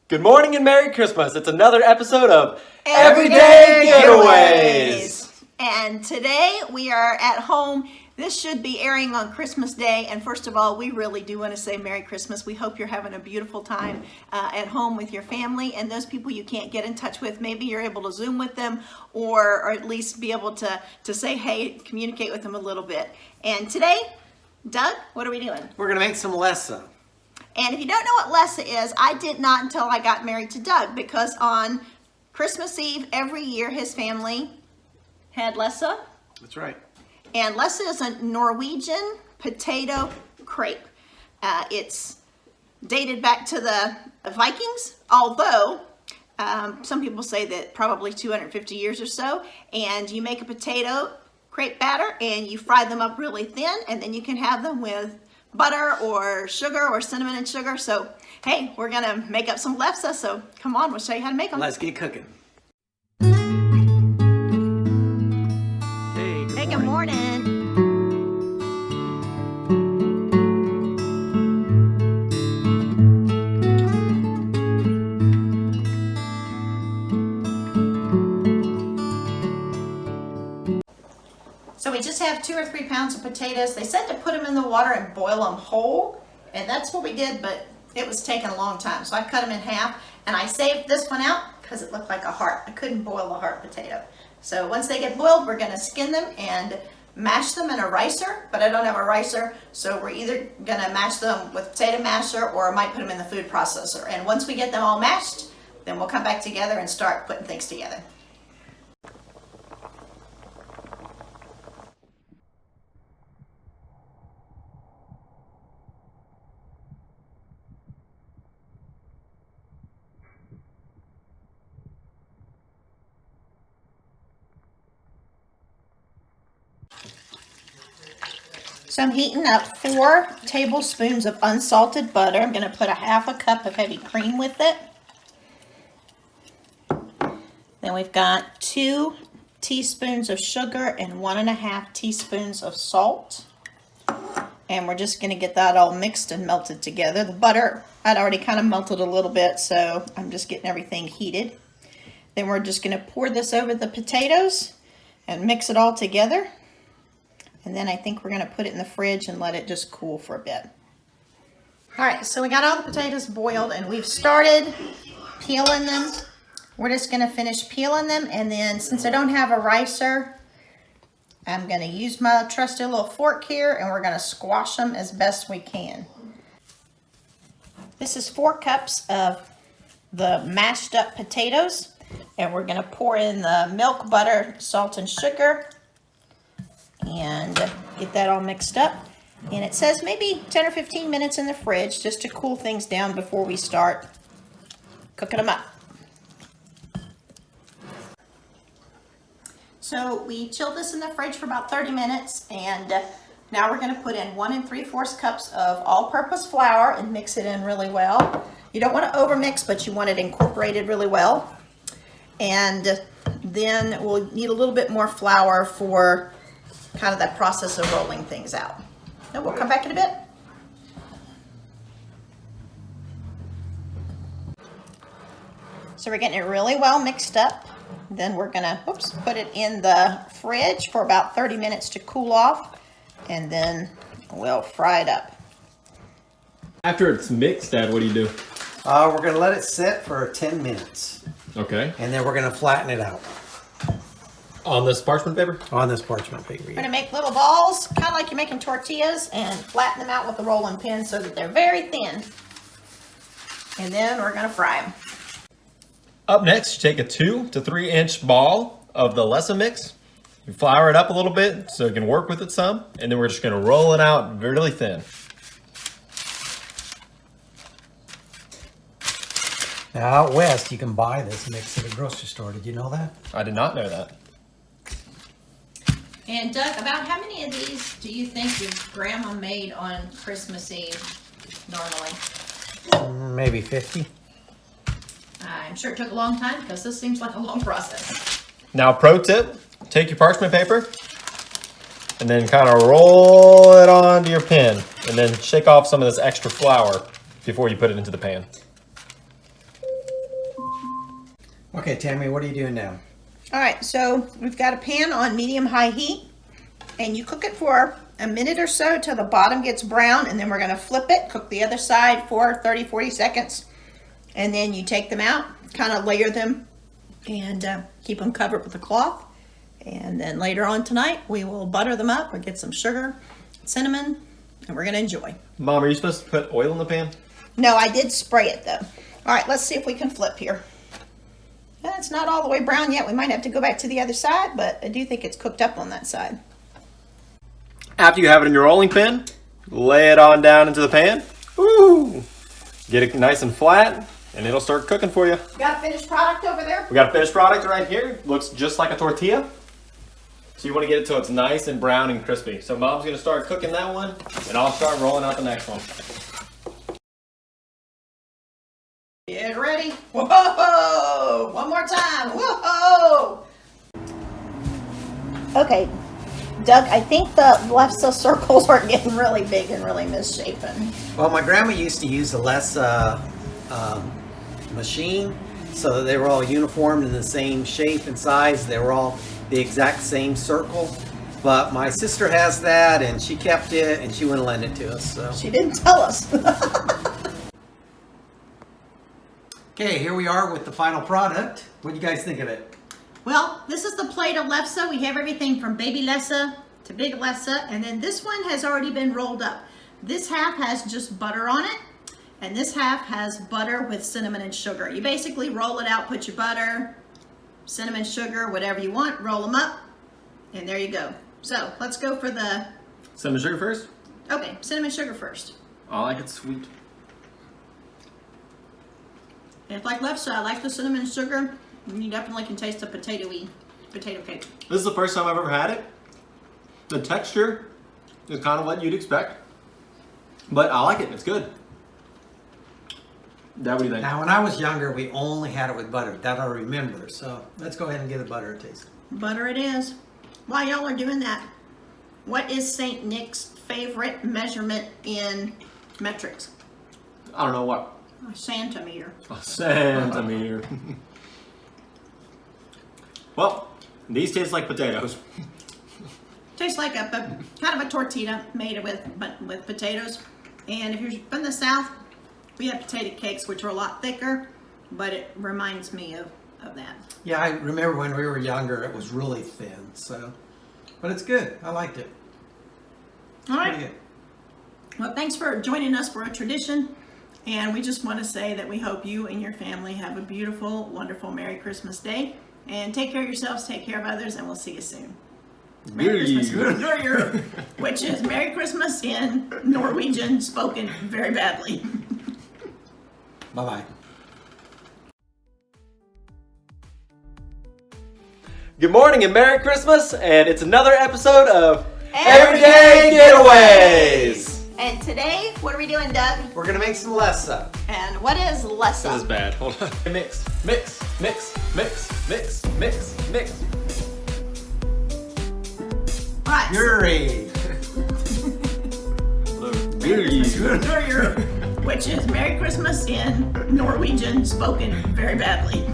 Good morning and Merry Christmas. It's another episode of Everyday Getaways. And today we are at home. This should be airing on Christmas Day. And first of all, we really do want to say Merry Christmas. We hope you're having a beautiful time at home with your family. And those people you can't get in touch with, maybe you're able to Zoom with them or at least be able to say hey, communicate with them a little bit. And today, Doug, what are we doing? We're going to make some Lefsa. And if you don't know what Lefsa is, I did not until I got married to Doug, because on Christmas Eve every year his family had Lefsa. That's right. And Lefsa is a Norwegian potato crepe. It's dated back to the Vikings, although some people say that probably 250 years or so. And you make a potato crepe batter and you fry them up really thin, and then you can have them with butter or sugar or cinnamon and sugar. So, hey, we're gonna make up some Lefsa, so come on, we'll show you how to make them. Let's get cooking. Hey, good morning. So we just have 2 or 3 pounds of potatoes. They said to put them in the water and boil them whole, and that's what we did, but it was taking a long time. So I cut them in half, and I saved this one out because it looked like a heart. I couldn't boil a heart potato. So once they get boiled, we're gonna skin them and mash them in a ricer, but I don't have a ricer, so we're either gonna mash them with potato masher or I might put them in the food processor. And once we get them all mashed, then we'll come back together and start putting things together. So I'm heating up 4 tablespoons of unsalted butter. I'm going to put a half a cup of heavy cream with it. Then we've got 2 teaspoons of sugar and 1.5 teaspoons of salt. And we're just going to get that all mixed and melted together. The butter, I'd already kind of melted a little bit, so I'm just getting everything heated. Then we're just going to pour this over the potatoes and mix it all together. And then I think we're going to put it in the fridge and let it just cool for a bit. All right, so we got all the potatoes boiled and we've started peeling them. We're just going to finish peeling them, and then since I don't have a ricer, I'm going to use my trusty little fork here and we're going to squash them as best we can. This is 4 cups of the mashed up potatoes, and we're going to pour in the milk, butter, salt, and sugar and get that all mixed up. And it says maybe 10 or 15 minutes in the fridge just to cool things down before we start cooking them up. So we chilled this in the fridge for about 30 minutes, and now we're going to put in 1 3/4 cups of all-purpose flour and mix it in really well. You don't want to overmix, but you want it incorporated really well. And then we'll need a little bit more flour for kind of that process of rolling things out. Now we'll come back in a bit. So we're getting it really well mixed up. Then we're gonna put it in the fridge for about 30 minutes to cool off, and then we'll fry it up. After it's mixed, Dad, what do you do? We're going to let it sit for 10 minutes. Okay. And then we're going to flatten it out On this parchment paper? on this parchment paper. We're gonna make little balls, kind of like you're making tortillas, and flatten them out with a rolling pin so that they're very thin. And then we're gonna fry them. Up next, you take a 2 to 3 inch ball of the Lefsa mix. You flour it up a little bit so you can work with it some, and then we're just gonna roll it out really thin. Now, out west, you can buy this mix at a grocery store. Did you know that? I did not know that. And Doug, about how many of these do you think your grandma made on Christmas Eve normally? Maybe 50. I'm sure it took a long time because this seems like a long process. Now, pro tip, take your parchment paper and then kind of roll it onto your pan and then shake off some of this extra flour before you put it into the pan. Okay, Tammy, what are you doing now? All right, so we've got a pan on medium-high heat, and you cook it for a minute or so till the bottom gets brown, and then we're gonna flip it, cook the other side for 30, 40 seconds, and then you take them out, kind of layer them, and keep them covered with a cloth. And then later on tonight, we will butter them up or get some sugar, cinnamon, and we're gonna enjoy. Mom, are you supposed to put oil in the pan? No, I did spray it though. All right, let's see if we can flip here. It's not all the way brown yet. We might have to go back to the other side, but I do think it's cooked up on that side. After you have it in your rolling pin, lay it on down into the pan. Woo! Get it nice and flat, and it'll start cooking for you. Got a finished product over there? We got a finished product right here. Looks just like a tortilla. So you want to get it till it's nice and brown and crispy. So Mom's going to start cooking that one, and I'll start rolling out the next one. Get ready. Whoa! One more time. Whoa! Okay, Doug, I think the Lefsa circles are getting really big and really misshapen. Well, my grandma used to use the Lefsa machine, so that they were all uniformed in the same shape and size. They were all the exact same circle. But my sister has that, and she kept it, and she wouldn't lend it to us. So. She didn't tell us. Okay, here we are with the final product. What do you guys think of it? Well, this is the plate of Lefsa. We have everything from baby Lefsa to big Lefsa, and then this one has already been rolled up. This half has just butter on it, and this half has butter with cinnamon and sugar. You basically roll it out, put your butter, cinnamon, sugar, whatever you want, roll them up, and there you go. So let's go for the... Cinnamon sugar first? Okay, cinnamon sugar first. I like it sweet. And if like Lefsa, I like the cinnamon sugar. You definitely can taste the potato cake. This is the first time I've ever had it. The texture is kind of what you'd expect. But I like it. It's good. Dad, what do you think? Now, when I was younger, we only had it with butter. That I remember. So let's go ahead and give the butter a taste. Butter it is. While y'all are doing that, what is St. Nick's favorite measurement in metrics? I don't know what. A centimeter. A centimeter. Well, these taste like potatoes. Tastes like a kind of a tortilla made with potatoes. And if you're from the South, we have potato cakes, which are a lot thicker, but it reminds me of that. Yeah, I remember when we were younger, it was really thin. So, but it's good. I liked it. All right. Pretty good. Well, thanks for joining us for a tradition. And we just want to say that we hope you and your family have a beautiful, wonderful Merry Christmas Day. And take care of yourselves, take care of others, and we'll see you soon. Merry Christmas, which is Merry Christmas in Norwegian, spoken very badly. Bye-bye. Good morning and Merry Christmas, and it's another episode of Everyday Getaways. And today, what are we doing, Doug? We're going to make some Lefsa. And what is Lefsa? This is bad. Hold on. Mix, mix, mix, mix, mix, mix, mix. All right. Yuri. Which is Merry Christmas in Norwegian, spoken very badly.